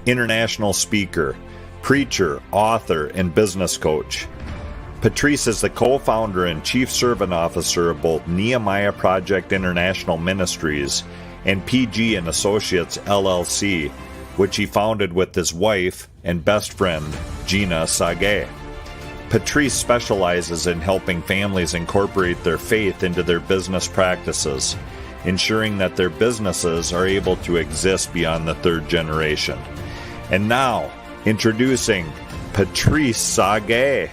international speaker, preacher, author, and business coach. Patrice is the co-founder and chief servant officer of both Nehemiah Project International Ministries and PG and Associates LLC, which he founded with his wife and best friend, Patrice Tsague. Patrice specializes in helping families incorporate their faith into their business practices, ensuring that their businesses are able to exist beyond the third generation. And now, introducing Patrice Tsague.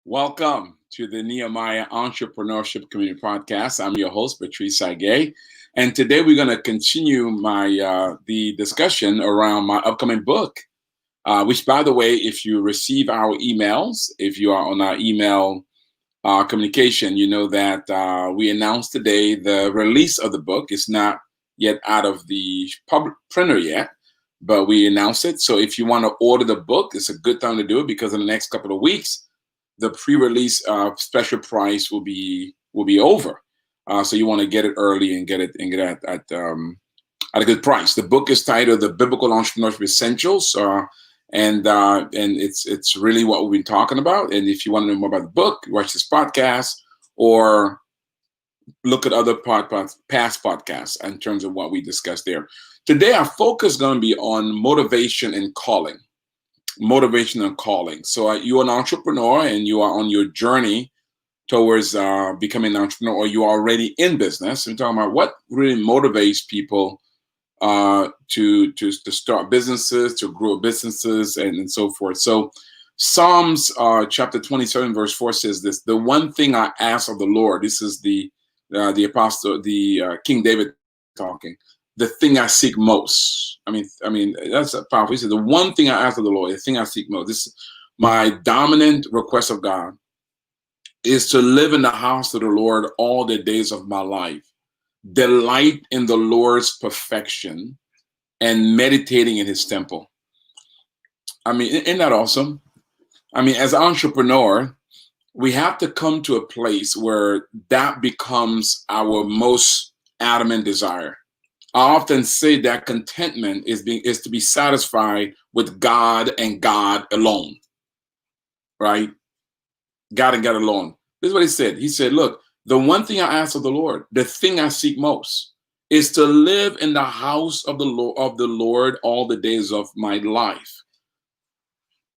Welcome to the Nehemiah Entrepreneurship Community Podcast. I'm your host, Patrice Tsague, and today we're going to continue the discussion around my upcoming book, which, by the way, if you receive our emails, if you are on our email communication, you know that we announced today the release of the book. It's not yet out of the public printer yet, but we announced it. So if you want to order the book, it's a good time to do it because in the next couple of weeks, the pre-release special price will be over. So you want to get it early and get it at a good price. The book is titled "The Biblical Entrepreneurship Essentials." And it's really what we've been talking about. And if you want to know more about the book, watch this podcast or look at other past podcasts in terms of what we discussed there. Today, our focus is going to be on motivation and calling. Motivation and calling. So you're an entrepreneur and you are on your journey towards becoming an entrepreneur, or you are already in business. We're talking about what really motivates people to start businesses, to grow businesses, and so forth. So Psalms chapter 27 verse 4 says this: "The one thing I ask of the Lord," this is the apostle, King David talking, "the thing I seek most." I mean that's a powerful. He said, "The one thing I ask of the Lord, the thing I seek most." This is my dominant request of God, is to live in the house of the Lord all the days of my life, delight in the Lord's perfection, and meditating in his temple. I mean, isn't that awesome? I mean, as an entrepreneur, we have to come to a place where that becomes our most adamant desire. I often say that contentment is to be satisfied with God and God alone, right? God and God alone. This is what he said. He said, "Look, the one thing I ask of the Lord, the thing I seek most, is to live in the house of the Lord all the days of my life."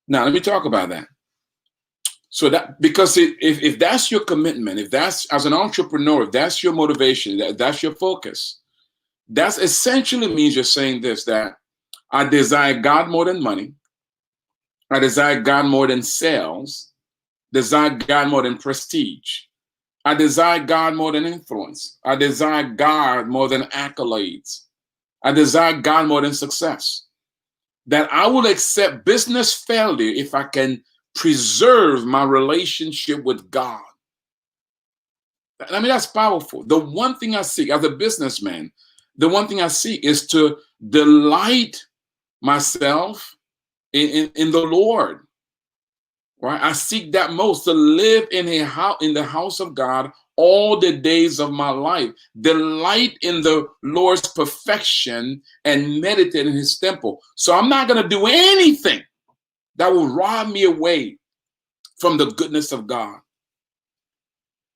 Now, let me talk about that. So that, because if that's your commitment, if that's, as an entrepreneur, if that's your motivation, that's your focus, that essentially means you're saying this, that I desire God more than money. I desire God more than sales. Desire God more than prestige. I desire God more than influence. I desire God more than accolades. I desire God more than success. That I will accept business failure if I can preserve my relationship with God. I mean, that's powerful. The one thing I seek as a businessman, the one thing I seek is to delight myself in the Lord. Right? I seek that most, to live in the house of God all the days of my life, delight in the Lord's perfection, and meditate in his temple. So I'm not going to do anything that will rob me away from the goodness of God.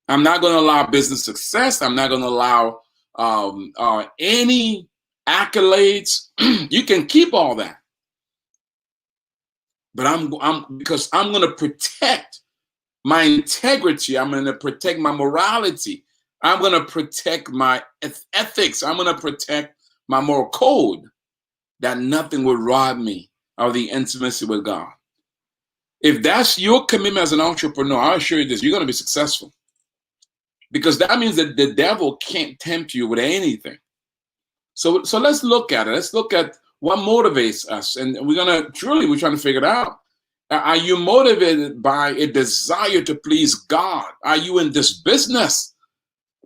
I'm not going to allow business success. I'm not going to allow any accolades. You can keep all that. But because I'm going to protect my integrity. I'm going to protect my morality. I'm going to protect my ethics. I'm going to protect my moral code, that nothing will rob me of the intimacy with God. If that's your commitment as an entrepreneur, I assure you this, you're going to be successful. Because that means that the devil can't tempt you with anything. So let's look at it. Let's look at what motivates us. And we're trying to figure it out. Are you motivated by a desire to please God? Are you in this business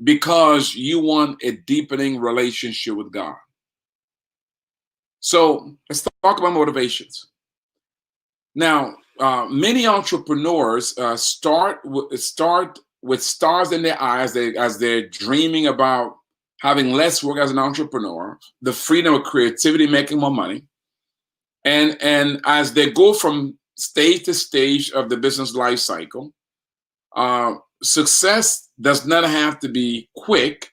because you want a deepening relationship with God? So let's talk about motivations. Now, many entrepreneurs start with stars in their eyes as they're dreaming about having less work as an entrepreneur, the freedom of creativity, making more money. And as they go from stage to stage of the business life cycle, success does not have to be quick,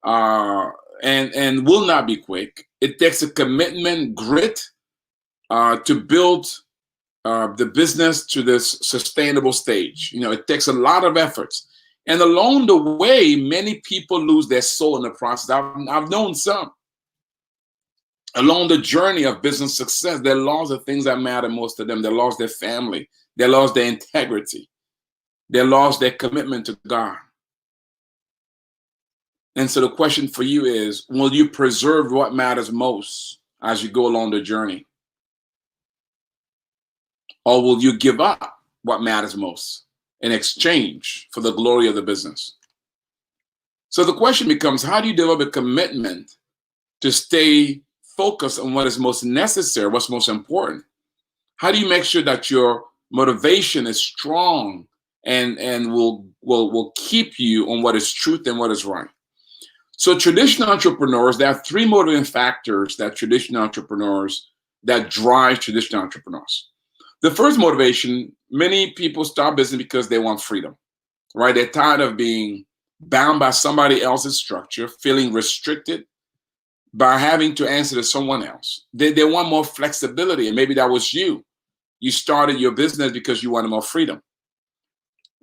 and will not be quick. It takes a commitment, grit, to build the business to this sustainable stage. It takes a lot of efforts. And along the way, many people lose their soul in the process. I've known some. Along the journey of business success, they lost the things that matter most to them. They lost their family. They lost their integrity. They lost their commitment to God. And so the question for you is, will you preserve what matters most as you go along the journey? Or will you give up what matters most in exchange for the glory of the business? So the question becomes, how do you develop a commitment to stay focused on what is most necessary, what's most important? How do you make sure that your motivation is strong and will keep you on what is truth and what is right? So traditional entrepreneurs, there are three motivating factors that drive traditional entrepreneurs. The first motivation, many people start business because they want freedom, right? They're tired of being bound by somebody else's structure, feeling restricted by having to answer to someone else. They want more flexibility, and maybe that was you. You started your business because you wanted more freedom.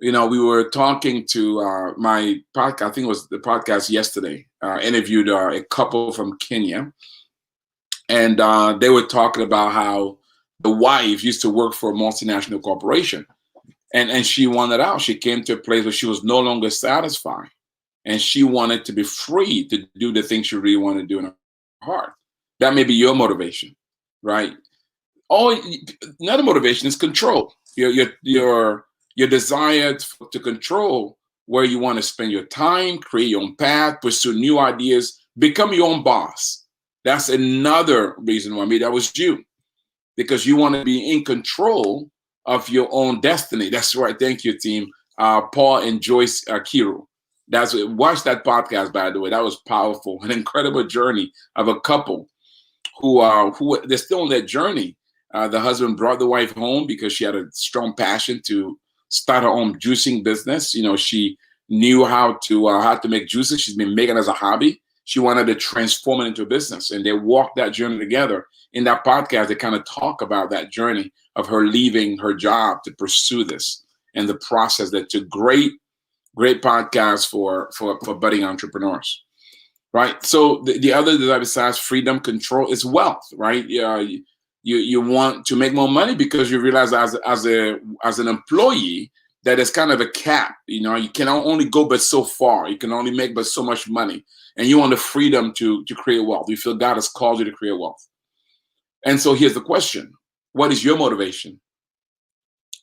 We were talking to my podcast, I think it was the podcast yesterday, interviewed a couple from Kenya, and they were talking about how the wife used to work for a multinational corporation, and she wanted out. She came to a place where she was no longer satisfied, and she wanted to be free to do the things she really wanted to do in her heart. That may be your motivation, right? Another motivation is control. Your desire to control where you want to spend your time, create your own path, pursue new ideas, become your own boss. That's another reason why. That was you. Because you want to be in control of your own destiny. That's right. Thank you, team. Paul and Joyce Kiru. Watch that podcast, by the way. That was powerful. An incredible journey of a couple who they're still on that journey. The husband brought the wife home because she had a strong passion to start her own juicing business. She knew how to make juices. She's been making it as a hobby. She wanted to transform it into a business, and they walked that journey together. In that podcast, they kind of talk about that journey of her leaving her job to pursue this and the process that took great podcasts for budding entrepreneurs, right? So the other desire besides freedom, control is wealth, right? You want to make more money because you realize as an employee that there's kind of a cap. You can only go but so far. You can only make but so much money, and you want the freedom to create wealth. You feel God has called you to create wealth. And so here's the question. What is your motivation?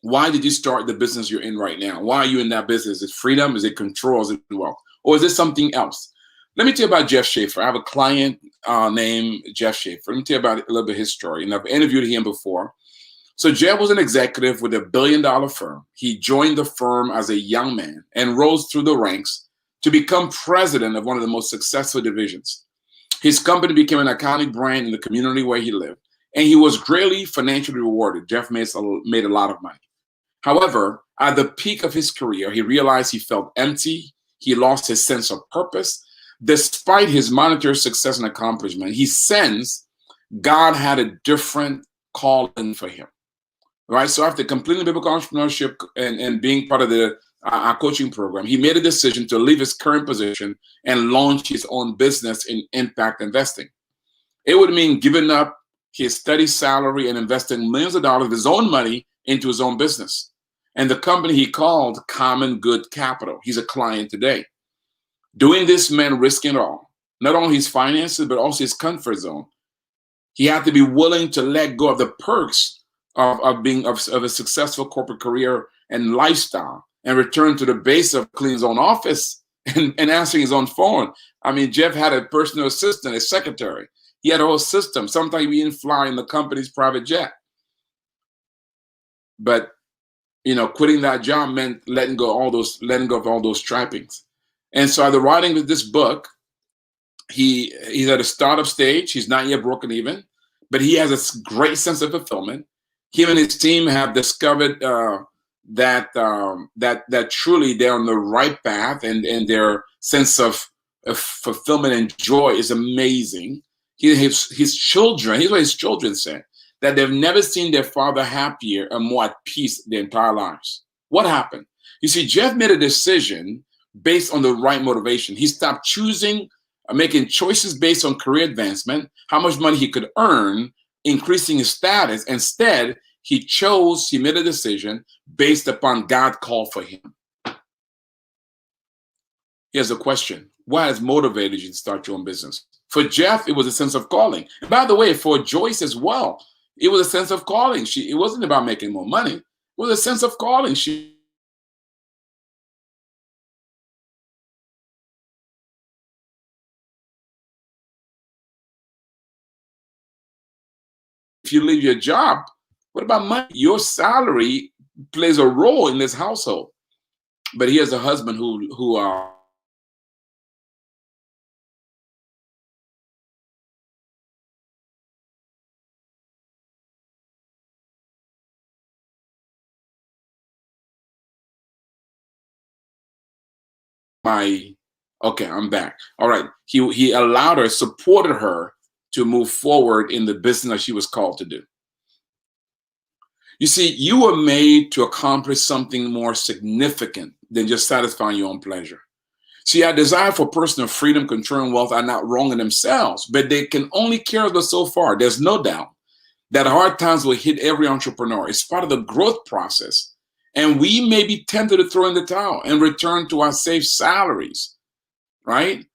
Why did you start the business you're in right now? Why are you in that business? Is it freedom? Is it control? Is it wealth? Or is it something else? Let me tell you about Jeff Schaefer. I have a client named Jeff Schaefer. Let me tell you about a little bit of his story. And I've interviewed him before. So Jeff was an executive with $1 billion firm. He joined the firm as a young man and rose through the ranks to become president of one of the most successful divisions. His company became an iconic brand in the community where he lived. And he was greatly financially rewarded. Jeff made a lot of money. However, at the peak of his career, he realized he felt empty. He lost his sense of purpose. Despite his monetary success and accomplishment, he sensed God had a different calling for him. Right? So after completing biblical entrepreneurship and being part of our coaching program, he made a decision to leave his current position and launch his own business in impact investing. It would mean giving up his steady salary and investing millions of dollars of his own money into his own business. And the company he called Common Good Capital. He's a client today. Doing this meant risking it all, not only his finances, but also his comfort zone. He had to be willing to let go of the perks of a successful corporate career and lifestyle and return to the base of cleaning his own office and answering his own phone. I mean, Jeff had a personal assistant, a secretary. He had a whole system. Sometimes he didn't fly in the company's private jet. But quitting that job meant letting go of all those trappings. And so, after writing this book, He's at a startup stage. He's not yet broken even, but he has a great sense of fulfillment. Him and his team have discovered that truly they're on the right path, and their sense of fulfillment and joy is amazing. His children, here's what his children said, that they've never seen their father happier and more at peace their entire lives. What happened? You see, Jeff made a decision based on the right motivation. He stopped making choices based on career advancement, how much money he could earn, increasing his status. Instead, he made a decision based upon God's call for him. Here's a question. What has motivated you to start your own business? For Jeff, it was a sense of calling. And by the way, for Joyce as well, it was a sense of calling. It wasn't about making more money. It was a sense of calling. If you leave your job, what about money? Your salary plays a role in this household. But here's a husband who I'm back. All right. He allowed her, supported her to move forward in the business that she was called to do. You see, you were made to accomplish something more significant than just satisfying your own pleasure. See, our desire for personal freedom, control, and wealth are not wrong in themselves, but they can only carry us so far. There's no doubt that hard times will hit every entrepreneur. It's part of the growth process. And we may be tempted to throw in the towel and return to our safe salaries, right?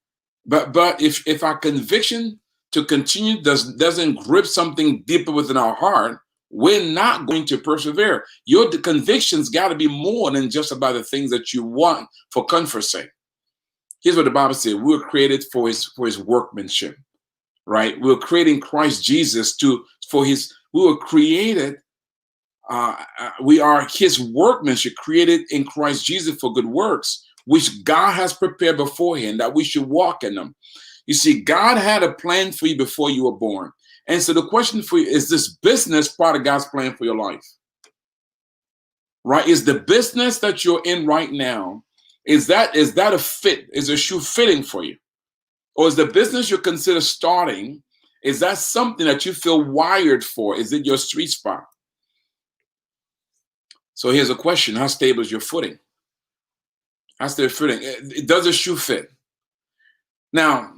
But if our conviction to continue doesn't grip something deeper within our heart, we're not going to persevere. Your convictions got to be more than just about the things that you want for comfort's sake. Here's what the Bible said: we were created for his workmanship, right? We were creating Christ Jesus we were created. We are his workmanship, created in Christ Jesus for good works, which God has prepared beforehand that we should walk in them. You see, God had a plan for you before you were born. And so the question for you is, this business part of God's plan for your life? Right? Is the business that you're in right now, is that a fit? Is a shoe fitting for you? Or is the business you consider starting, is that something that you feel wired for? Is it your sweet spot? So here's a question: how stable is your footing? How stable footing? Does a shoe fit? Now,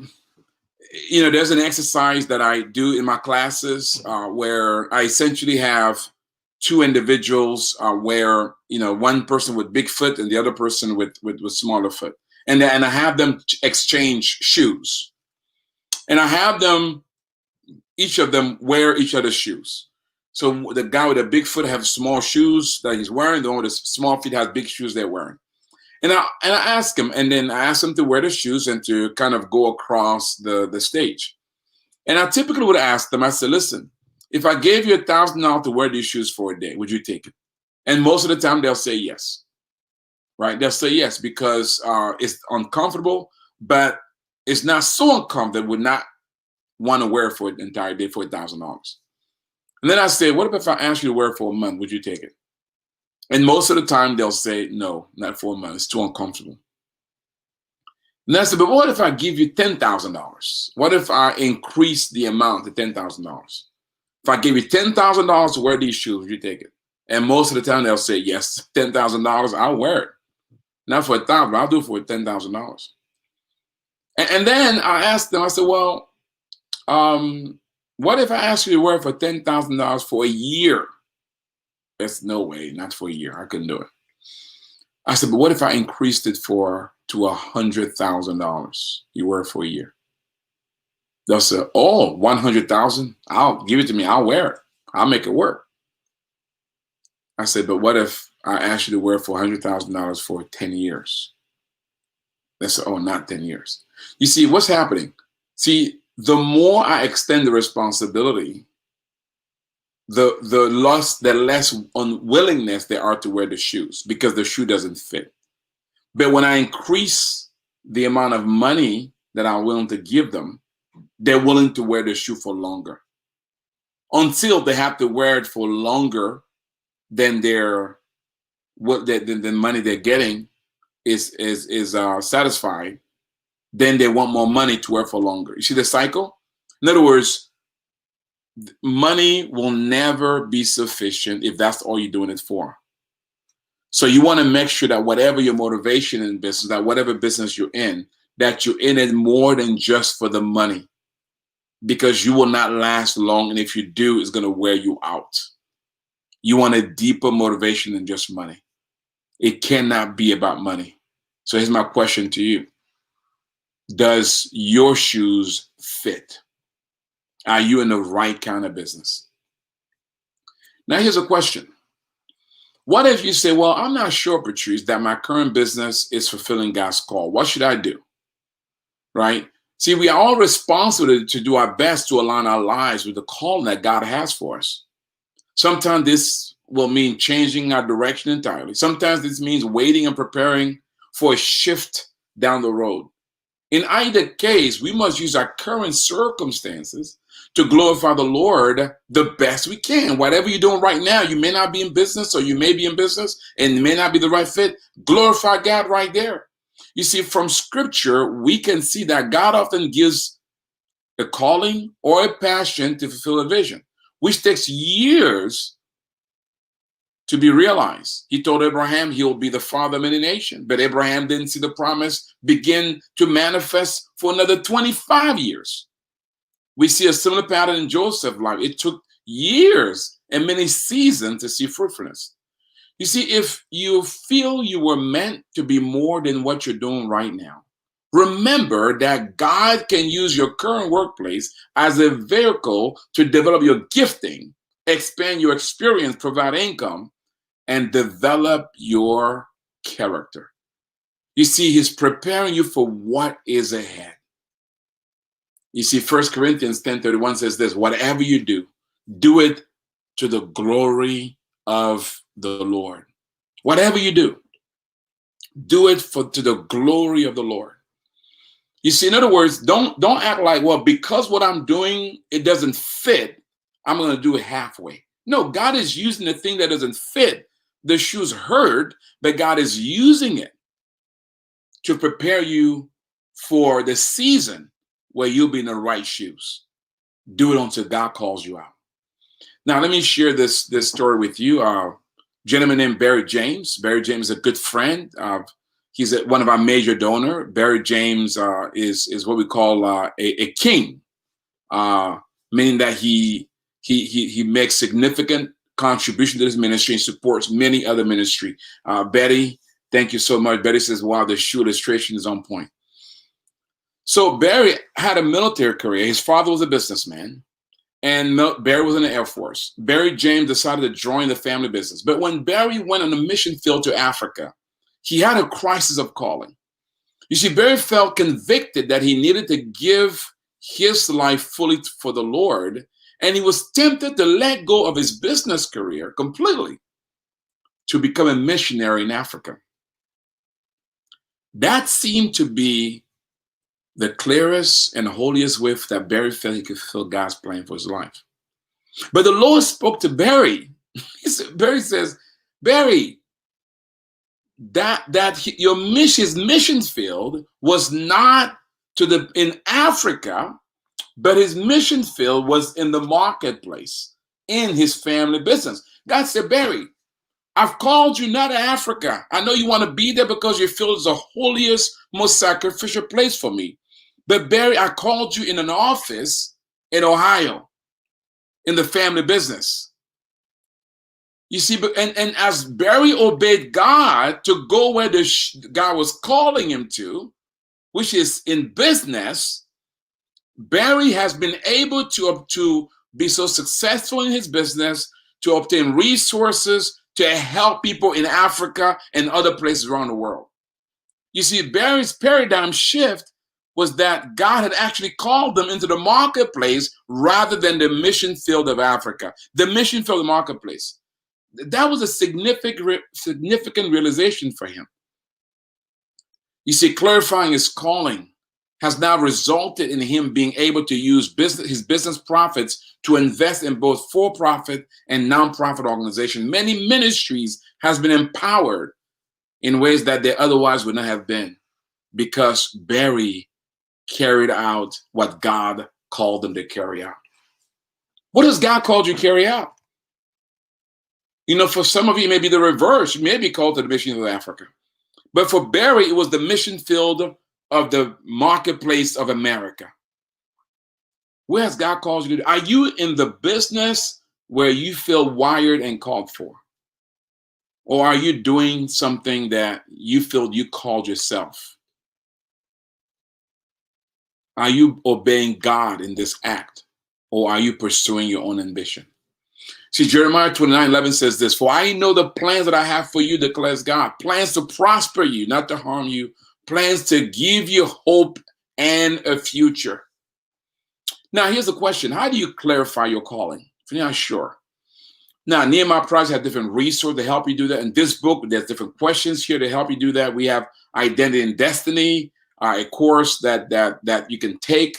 there's an exercise that I do in my classes where I essentially have two individuals where, one person with big foot and the other person with smaller foot. And I have them exchange shoes. And I have each of them wear each other's shoes. So the guy with a big foot has small shoes that he's wearing. The one with the small feet has big shoes they're wearing. And I ask him, and then I ask him to wear the shoes and to kind of go across the stage. And I typically would ask them, I said, listen, if I gave you $1,000 to wear these shoes for a day, would you take it? And most of the time they'll say yes, right? They'll say yes because it's uncomfortable, but it's not so uncomfortable they would not want to wear it for an entire day for $1,000. And then I say, what if I ask you to wear it for a month? Would you take it? And most of the time they'll say, no, not for a month. It's too uncomfortable. And I said, but what if I give you $10,000? What if I increase the amount to $10,000? If I give you $10,000 to wear these shoes, would you take it? And most of the time they'll say, yes, $10,000, I'll wear it. Not for $1,000, I'll do it for $10,000. And then I asked them, I said, well, what if I ask you to wear it for $10,000 for a year? There's no way, not for a year. I couldn't do it. I said, but what if I increased it to $100,000? You wear it for a year. They'll say, oh, $100,000? I'll give it to me. I'll wear it. I'll make it work. I said, but what if I asked you to wear it for $100,000 for 10 years? They said, oh, not 10 years. You see, what's happening? See, the more I extend the responsibility, the less unwillingness there are to wear the shoes because the shoe doesn't fit. But when I increase the amount of money that I'm willing to give them, they're willing to wear the shoe for longer. Until they have to wear it for longer than the money they're getting is satisfied, then they want more money to wear for longer. You see the cycle? In other words, money will never be sufficient if that's all you're doing it for. So you want to make sure that whatever your motivation in business, that whatever business you're in, that you're in it more than just for the money, because you will not last long. And if you do, it's going to wear you out. You want a deeper motivation than just money. It cannot be about money. So here's my question to you. Does your shoes fit? Are you in the right kind of business? Now here's a question. What if you say, well, I'm not sure, Patrice, that my current business is fulfilling God's call. What should I do? Right? See, we are all responsible to do our best to align our lives with the calling that God has for us. Sometimes this will mean changing our direction entirely. Sometimes this means waiting and preparing for a shift down the road. In either case, we must use our current circumstances to glorify the Lord the best we can. Whatever you're doing right now, you may not be in business, or you may be in business and it may not be the right fit. Glorify God right there. You see, from scripture, we can see that God often gives a calling or a passion to fulfill a vision, which takes years to be realized. He told Abraham he will be the father of many nations, but Abraham didn't see the promise begin to manifest for another 25 years. We see a similar pattern in Joseph's life. It took years and many seasons to see fruitfulness. You see, if you feel you were meant to be more than what you're doing right now, remember that God can use your current workplace as a vehicle to develop your gifting, expand your experience, provide income, and develop your character. You see, he's preparing you for what is ahead. You see, 1 Corinthians 10:31 says this: whatever you do, do it to the glory of the Lord. Whatever you do it to the glory of the Lord. You see, in other words, don't act like, well, because what I'm doing, it doesn't fit, I'm going to do it halfway. No, God is using the thing that doesn't fit. The shoes hurt, but God is using it to prepare you for the season where you'll be in the right shoes. Do it until God calls you out. Now, let me share this story with you. A gentleman named Barry James. Barry James is a good friend. He's one of our major donors. Barry James is what we call a king, meaning that he makes significant contribution to this ministry and supports many other ministry. Betty, thank you so much. Betty says, wow, the shoe illustration is on point. So Barry had a military career. His father was a businessman, and Barry was in the Air Force. Barry James decided to join the family business. But when Barry went on a mission field to Africa, he had a crisis of calling. You see, Barry felt convicted that he needed to give his life fully for the Lord, and he was tempted to let go of his business career completely to become a missionary in Africa. That seemed to be the clearest and holiest way that Barry felt he could fulfill God's plan for his life. But the Lord spoke to Barry. Barry says, Barry, his mission field was not in Africa, but his mission field was in the marketplace, in his family business. God said, Barry, I've called you not to Africa. I know you want to be there because you feel it's the holiest, most sacrificial place for me. But Barry, I called you in an office in Ohio, in the family business. You see, and as Barry obeyed God to go where God was calling him to, which is in business, Barry has been able to be so successful in his business, to obtain resources, to help people in Africa and other places around the world. You see, Barry's paradigm shift was that God had actually called them into the marketplace rather than the mission field of Africa, the mission field of the marketplace. That was a significant realization for him. You see, clarifying his calling has now resulted in him being able to use his business profits to invest in both for-profit and non-profit organizations. Many ministries has been empowered in ways that they otherwise would not have been, because Barry carried out what God called them to carry out. What has God called you to carry out? You know, for some of you, it may be the reverse. You may be called to the mission of Africa. But for Barry, it was the mission field of the marketplace of America. Where has God called you to? Are you in the business where you feel wired and called for? Or are you doing something that you feel you called yourself? Are you obeying God in this act? Or are you pursuing your own ambition? See, Jeremiah 29:11 says this, "For I know the plans that I have for you, declares God, plans to prosper you, not to harm you, plans to give you hope and a future." Now, here's the question. How do you clarify your calling? If you're not sure. Now, Nehemiah Project has different resources to help you do that. In this book, there's different questions here to help you do that. We have Identity and Destiny, a course that you can take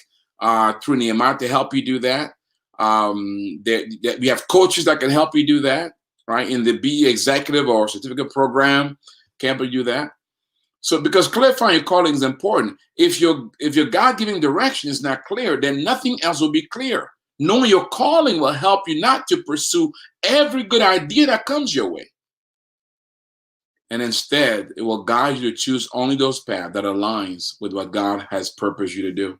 through Nehemiah to help you do that. We have coaches that can help you do that, right? In the Be Executive or Certificate program, can help you do that. So, because clarifying your calling is important. If your God-given direction is not clear, then nothing else will be clear. Knowing your calling will help you not to pursue every good idea that comes your way. And instead, it will guide you to choose only those paths that aligns with what God has purposed you to do.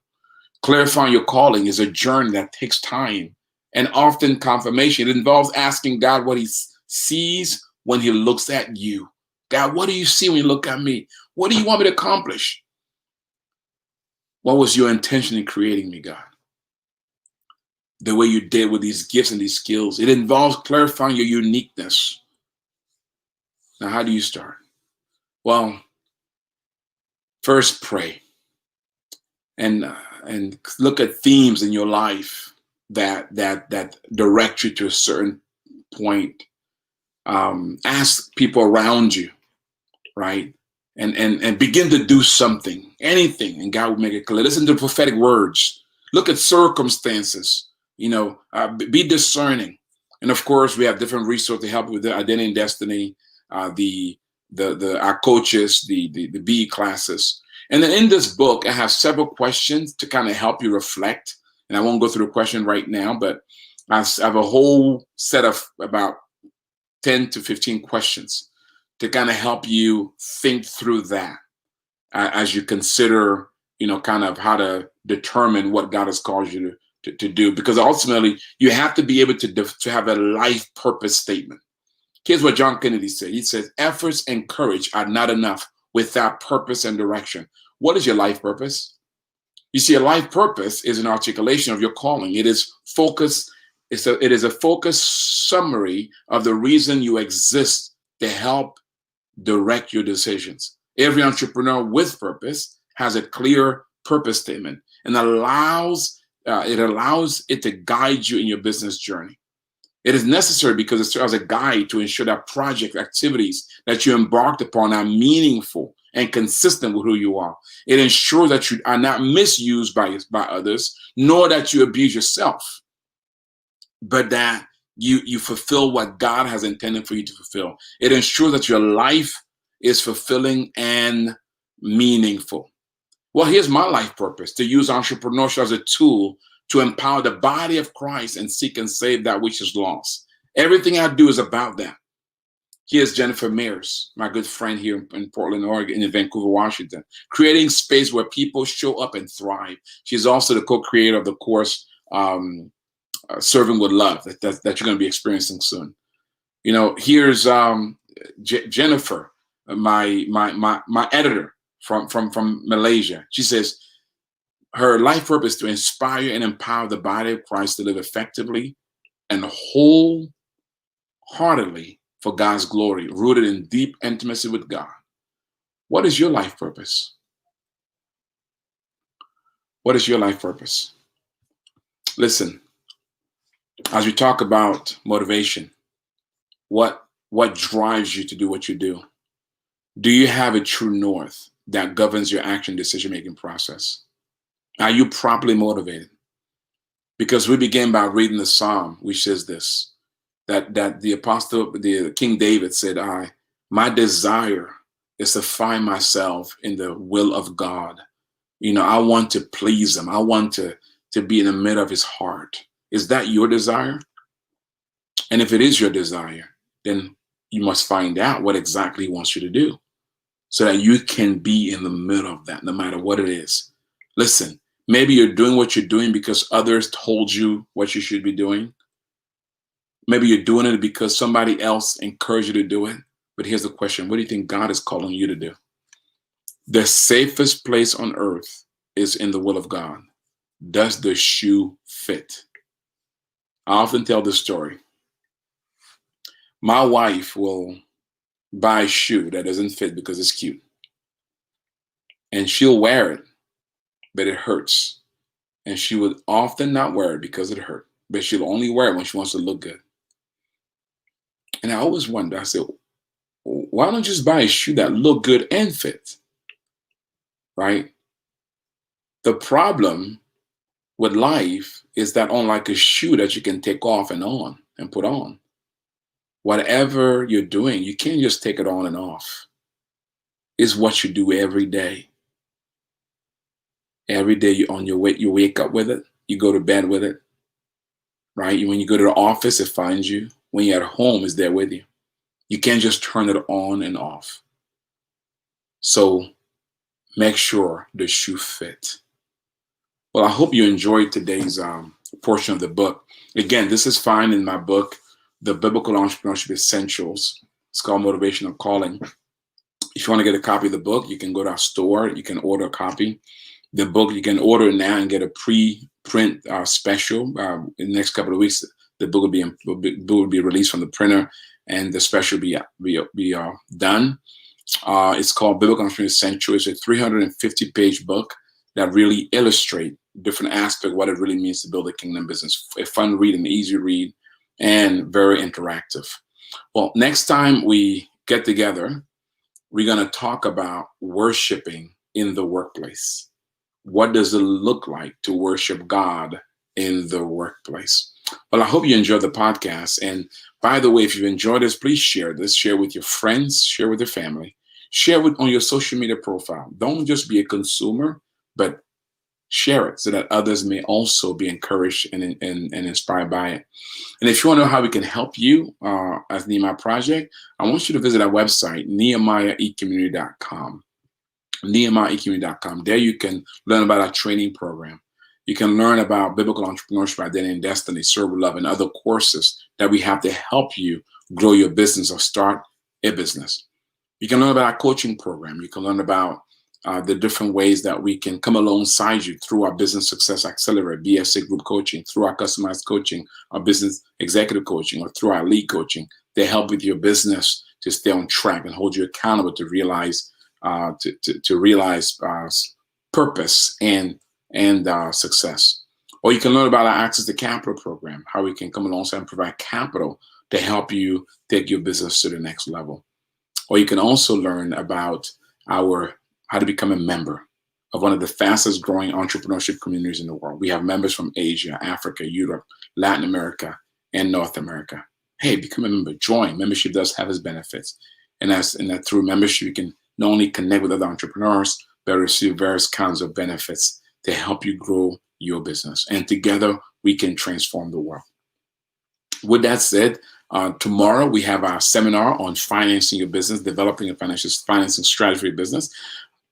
Clarifying your calling is a journey that takes time and often confirmation. It involves asking God what he sees when he looks at you. God, what do you see when you look at me? What do you want me to accomplish? What was your intention in creating me, God? The way you did with these gifts and these skills. It involves clarifying your uniqueness. Now, how do you start? Well, first pray and look at themes in your life that direct you to a certain point. Ask people around you, right? And begin to do something, anything, and God will make it clear. Listen to prophetic words. Look at circumstances. Be discerning. And of course, we have different resources to help you with the Identity and Destiny, our coaches, the BE classes. And then in this book, I have several questions to kind of help you reflect. And I won't go through the question right now, but I have a whole set of about 10 to 15 questions to kind of help you think through that as you consider, kind of how to determine what God has called you to do. Because ultimately, you have to be able to have a life purpose statement. Here's what John Kennedy said. He says, efforts and courage are not enough without purpose and direction. What is your life purpose? You see, a life purpose is an articulation of your calling. It is focus. It is a focused summary of the reason you exist to help direct your decisions. Every entrepreneur with purpose has a clear purpose statement and allows it to guide you in your business journey. It is necessary because it serves as a guide to ensure that project activities that you embarked upon are meaningful and consistent with who you are. It ensures that you are not misused by others, nor that you abuse yourself, but that you fulfill what God has intended for you to fulfill. It ensures that your life is fulfilling and meaningful. Well, here's my life purpose: to use entrepreneurship as a tool to empower the body of Christ and seek and save that which is lost. Everything I do is about that. Here's Jennifer Mears, my good friend here in Portland, Oregon, in Vancouver, Washington, creating space where people show up and thrive. She's also the co-creator of the course, Serving with Love, that you're going to be experiencing soon. Here's Jennifer, my editor from Malaysia. She says, her life purpose is to inspire and empower the body of Christ to live effectively and wholeheartedly for God's glory, rooted in deep intimacy with God. What is your life purpose? What is your life purpose? Listen, as we talk about motivation, what drives you to do what you do? Do you have a true north that governs your action decision-making process? Are you properly motivated? Because we begin by reading the Psalm, which says this, that the King David said, my desire is to find myself in the will of God. I want to please him. I want to be in the middle of his heart. Is that your desire? And if it is your desire, then you must find out what exactly he wants you to do so that you can be in the middle of that, no matter what it is. Listen, maybe you're doing what you're doing because others told you what you should be doing. Maybe you're doing it because somebody else encouraged you to do it. But here's the question. What do you think God is calling you to do? The safest place on earth is in the will of God. Does the shoe fit? I often tell this story. My wife will buy a shoe that doesn't fit because it's cute. And she'll wear it, but it hurts. And she would often not wear it because it hurt. But she'll only wear it when she wants to look good. And I always wonder, I said, why don't you just buy a shoe that look good and fit? Right? The problem with life is that unlike a shoe that you can take off and on and put on, whatever you're doing, you can't just take it on and off. It's what you do every day. Every day you wake up with it, you go to bed with it, right? When you go to the office, it finds you. When you're at home, it's there with you. You can't just turn it on and off. So make sure the shoe fits. Well, I hope you enjoyed today's portion of the book. Again, this is found in my book, The Biblical Entrepreneurship Essentials. It's called Motivational Calling. If you want to get a copy of the book, you can go to our store. You can order a copy. The book, you can order it now and get a pre-print special. In the next couple of weeks, the book will be released from the printer, and the special will be done. It's called Biblical Entrepreneurship Essentials. It's a 350-page book that really illustrates different aspects of what it really means to build a kingdom business. A fun read, an easy read, and very interactive. Well, next time we get together, we're going to talk about worshiping in the workplace. What does it look like to worship God in the workplace? Well, I hope you enjoyed the podcast. And by the way, if you've enjoyed this, please share this. Share with your friends, share with your family, share it on your social media profile. Don't just be a consumer, but share it so that others may also be encouraged and inspired by it. And if you want to know how we can help you as Nehemiah Project, I want you to visit our website, nehemiahecommunity.com. nehemiahecommunity.com. There you can learn about our training program. You can learn about biblical entrepreneurship, identity and destiny, serve with love, and other courses that we have to help you grow your business or start a business. You can learn about our coaching program. You can learn about the different ways that we can come alongside you through our Business Success Accelerator, BSA group coaching, through our customized coaching, our business executive coaching, or through our lead coaching. They help with your business to stay on track and hold you accountable to realize purpose and success. Or you can learn about our Access to Capital program, how we can come alongside and provide capital to help you take your business to the next level. Or you can also learn about how to become a member of one of the fastest growing entrepreneurship communities in the world. We have members from Asia, Africa, Europe, Latin America, and North America. Hey, become a member, join. Membership does have its benefits. And that through membership, you can not only connect with other entrepreneurs, but receive various kinds of benefits to help you grow your business. And together, we can transform the world. With that said, tomorrow we have our seminar on financing your business, developing a financing strategy for your business.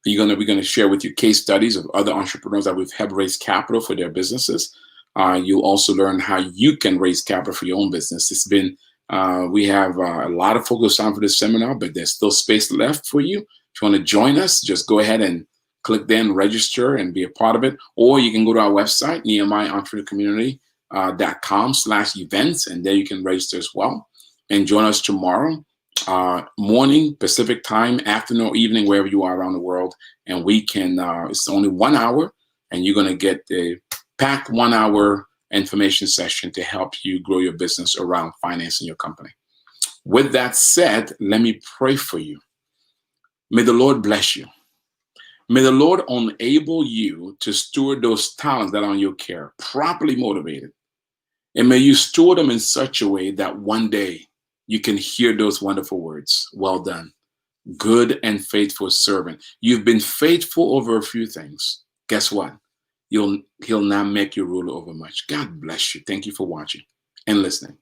We're going to share with you case studies of other entrepreneurs that we've helped raise capital for their businesses. You'll also learn how you can raise capital for your own business. We have a lot of focus on for this seminar, but there's still space left for you. If you want to join us, just go ahead and click then register and be a part of it. Or you can go to our website, nehemiahentrepreneurcommunity.com/events, and there you can register as well. And join us tomorrow, morning, Pacific time, afternoon, or evening, wherever you are around the world. And we can, it's only 1 hour, and you're going to get a packed 1 hour information session to help you grow your business around financing your company. With that said, let me pray for you. May the Lord bless you. May the Lord enable you to steward those talents that are on your care, properly motivated. And may you steward them in such a way that one day you can hear those wonderful words. Well done, good and faithful servant. You've been faithful over a few things. Guess what? He'll now make you ruler over much. God bless you. Thank you for watching and listening.